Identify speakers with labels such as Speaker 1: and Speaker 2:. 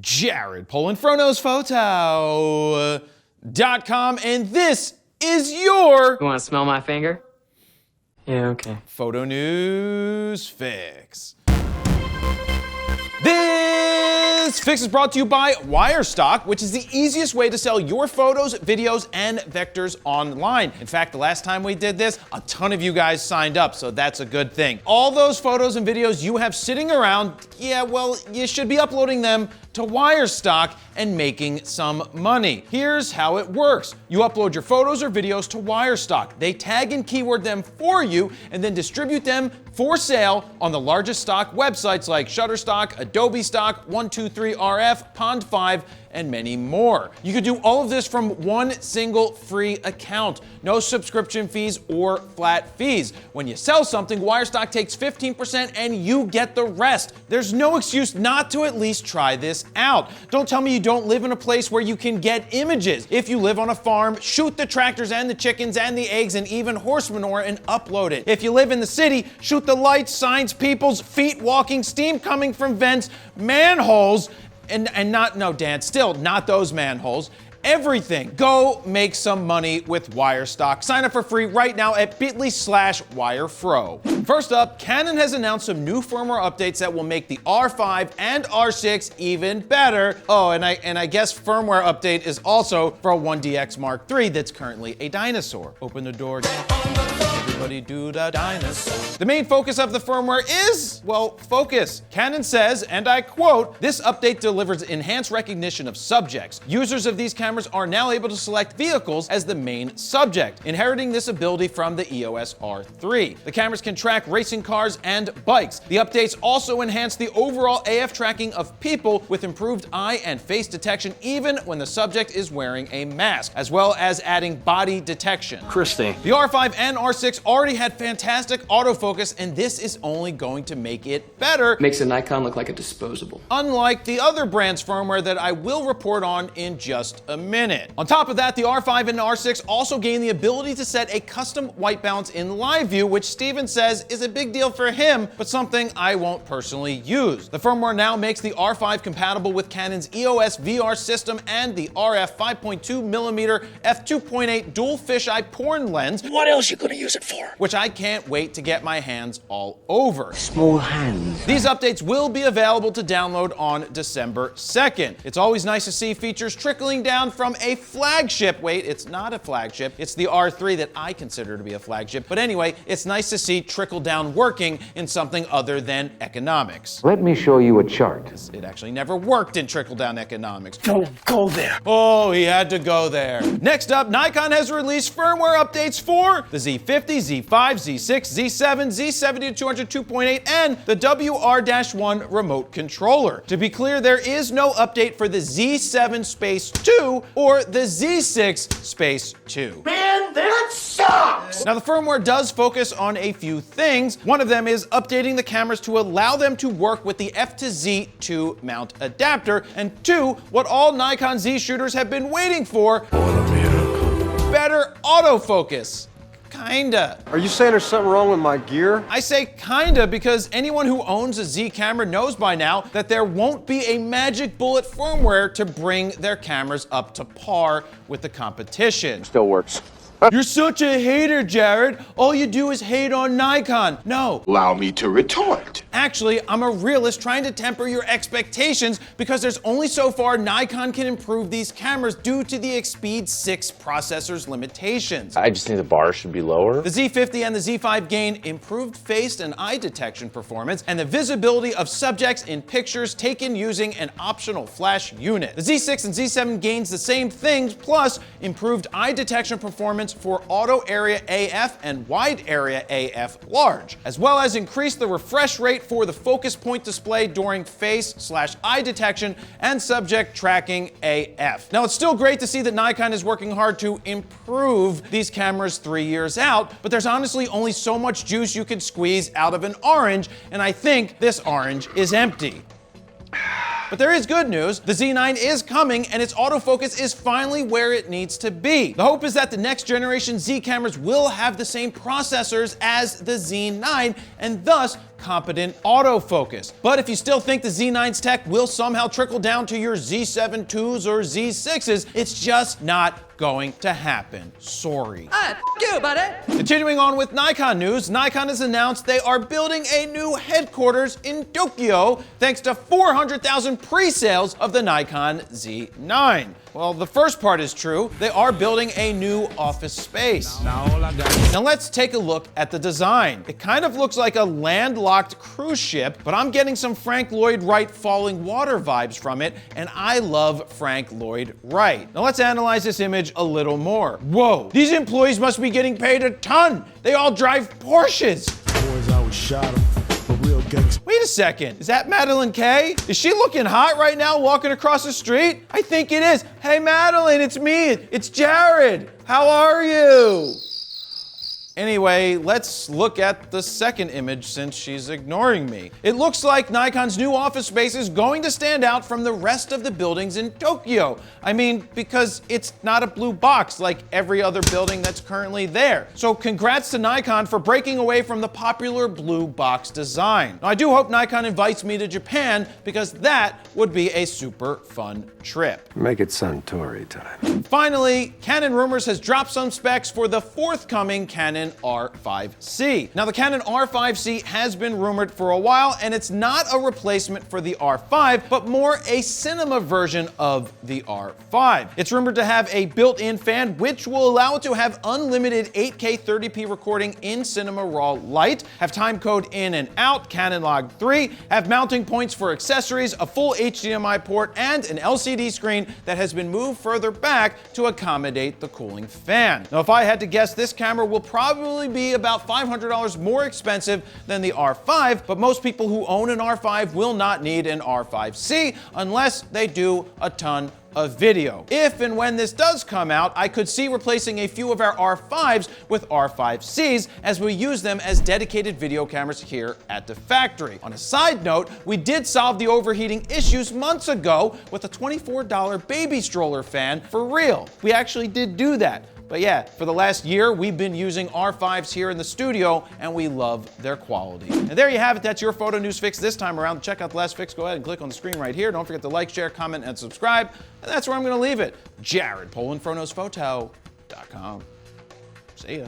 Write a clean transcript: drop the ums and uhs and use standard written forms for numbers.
Speaker 1: Jared Polin, FroKnowsPhoto.com, and this is your...
Speaker 2: You want to smell my finger? Yeah, okay.
Speaker 1: Photo News Fix. This fix is brought to you by Wirestock, which is the easiest way to sell your photos, videos, and vectors online. In fact, the last time we did this, a ton of you guys signed up, so that's a good thing. All those photos and videos you have sitting around, yeah, well, you should be uploading them to Wirestock and making some money. Here's how it works. You upload your photos or videos to Wirestock. They tag and keyword them for you and then distribute them for sale on the largest stock websites like Shutterstock, Adobe Stock, 123RF, Pond5, and many more. You can do all of this from one single free account. No subscription fees or flat fees. When you sell something, Wirestock takes 15% and you get the rest. There's no excuse not to at least try this out. Don't tell me you don't live in a place where you can get images. If you live on a farm, shoot the tractors and the chickens and the eggs and even horse manure and upload it. If you live in the city, shoot the lights, signs, people's feet walking, steam coming from vents, manholes, and not, no, Dan, still not those manholes. Everything. Go make some money with Wirestock. Sign up for free right now at bit.ly/wirefro. First up, Canon has announced some new firmware updates that will make the R5 and R6 even better. Oh, and I guess firmware update is also for a 1DX Mark III that's currently a dinosaur. Open the door. Everybody do the dinosaur. The main focus of the firmware is, well, focus. Canon says, and I quote, "This update delivers enhanced recognition of subjects. Users of these cameras are now able to select vehicles as the main subject, inheriting this ability from the EOS R3. The cameras can track racing cars and bikes. The updates also enhance the overall AF tracking of people with improved eye and face detection even when the subject is wearing a mask, as well as adding body detection."
Speaker 3: Christy.
Speaker 1: The R5 and R6 already had fantastic autofocus, and this is only going to make it better.
Speaker 2: Makes a Nikon look like a disposable.
Speaker 1: Unlike the other brand's firmware that I will report on in just a minute. On top of that, the R5 and R6 also gain the ability to set a custom white balance in live view, which Steven says is a big deal for him, but something I won't personally use. The firmware now makes the R5 compatible with Canon's EOS VR system and the RF 5.2mm f2.8 dual fisheye porn lens.
Speaker 3: What else you gonna use it for?
Speaker 1: Which I can't wait to get my hands all over.
Speaker 3: Small hands.
Speaker 1: These updates will be available to download on December 2nd. It's always nice to see features trickling down from a flagship. Wait, it's not a flagship. It's the R3 that I consider to be a flagship. But anyway, it's nice to see trickle down working in something other than economics.
Speaker 4: Let me show you a chart.
Speaker 1: It actually never worked in trickle down economics.
Speaker 3: Don't go there.
Speaker 1: Oh, he had to go there. Next up, Nikon has released firmware updates for the Z50, Z5, Z6, Z7, Z70-200 2.8, and the WR-1 remote controller. To be clear, there is no update for the Z7 Space 2 or the Z6 Space 2.
Speaker 3: Man, that sucks!
Speaker 1: Now, the firmware does focus on a few things. One of them is updating the cameras to allow them to work with the F to Z2 mount adapter, and two, what all Nikon Z shooters have been waiting for, better autofocus. Kinda.
Speaker 5: Are you saying there's something wrong with my gear?
Speaker 1: I say kinda because anyone who owns a Z camera knows by now that there won't be a magic bullet firmware to bring their cameras up to par with the competition.
Speaker 5: Still works.
Speaker 1: You're such a hater, Jared. All you do is hate on Nikon. No.
Speaker 6: Allow me to retort.
Speaker 1: Actually, I'm a realist trying to temper your expectations because there's only so far Nikon can improve these cameras due to the Speed 6 processor's limitations.
Speaker 7: I just think the bar should be lower.
Speaker 1: The Z50 and the Z5 gain improved face and eye detection performance and the visibility of subjects in pictures taken using an optional flash unit. The Z6 and Z7 gains the same things, plus improved eye detection performance for auto area AF and wide area AF large, as well as increase the refresh rate for the focus point display during face/eye detection and subject tracking AF. Now, it's still great to see that Nikon is working hard to improve these cameras 3 years out, but there's honestly only so much juice you can squeeze out of an orange, and I think this orange is empty. But there is good news. The Z9 is coming and its autofocus is finally where it needs to be. The hope is that the next generation Z cameras will have the same processors as the Z9 and thus competent autofocus. But if you still think the Z9's tech will somehow trickle down to your Z7 IIs or Z6s, it's just not going to happen. Sorry.
Speaker 4: You, buddy.
Speaker 1: Continuing on with Nikon news, Nikon has announced they are building a new headquarters in Tokyo thanks to 400,000 pre-sales of the Nikon Z9. Well, the first part is true. They are building a new office space. Now let's take a look at the design. It kind of looks like a landlocked cruise ship, but I'm getting some Frank Lloyd Wright falling water vibes from it, and I love Frank Lloyd Wright. Now let's analyze this image a little more. Whoa, these employees must be getting paid a ton. They all drive Porsches.
Speaker 6: Boys always shot him, but real gangsta.
Speaker 1: Wait a second, is that Madeline Kay? Is she looking hot right now walking across the street? I think it is. Hey Madeline, it's me, it's Jared. How are you? Anyway, let's look at the second image since she's ignoring me. It looks like Nikon's new office space is going to stand out from the rest of the buildings in Tokyo. I mean, because it's not a blue box like every other building that's currently there. So congrats to Nikon for breaking away from the popular blue box design. Now, I do hope Nikon invites me to Japan because that would be a super fun trip.
Speaker 5: Make it Suntory time.
Speaker 1: Finally, Canon Rumors has dropped some specs for the forthcoming Canon R5C. Now, the Canon R5C has been rumored for a while, and it's not a replacement for the R5, but more a cinema version of the R5. It's rumored to have a built-in fan, which will allow it to have unlimited 8K 30p recording in Cinema Raw Lite, have timecode in and out, Canon Log 3, have mounting points for accessories, a full HDMI port, and an LCD screen that has been moved further back to accommodate the cooling fan. Now, if I had to guess, this camera will probably be about $500 more expensive than the R5, but most people who own an R5 will not need an R5C unless they do a ton of video. If and when this does come out, I could see replacing a few of our R5s with R5Cs as we use them as dedicated video cameras here at the factory. On a side note, we did solve the overheating issues months ago with a $24 baby stroller fan for real. We actually did do that. But yeah, for the last year, we've been using R5s here in the studio, and we love their quality. And there you have it. That's your photo news fix this time around. To check out the last fix, go ahead and click on the screen right here. Don't forget to like, share, comment, and subscribe. And that's where I'm going to leave it. Jared, Polin, FroKnowsPhoto.com. See ya.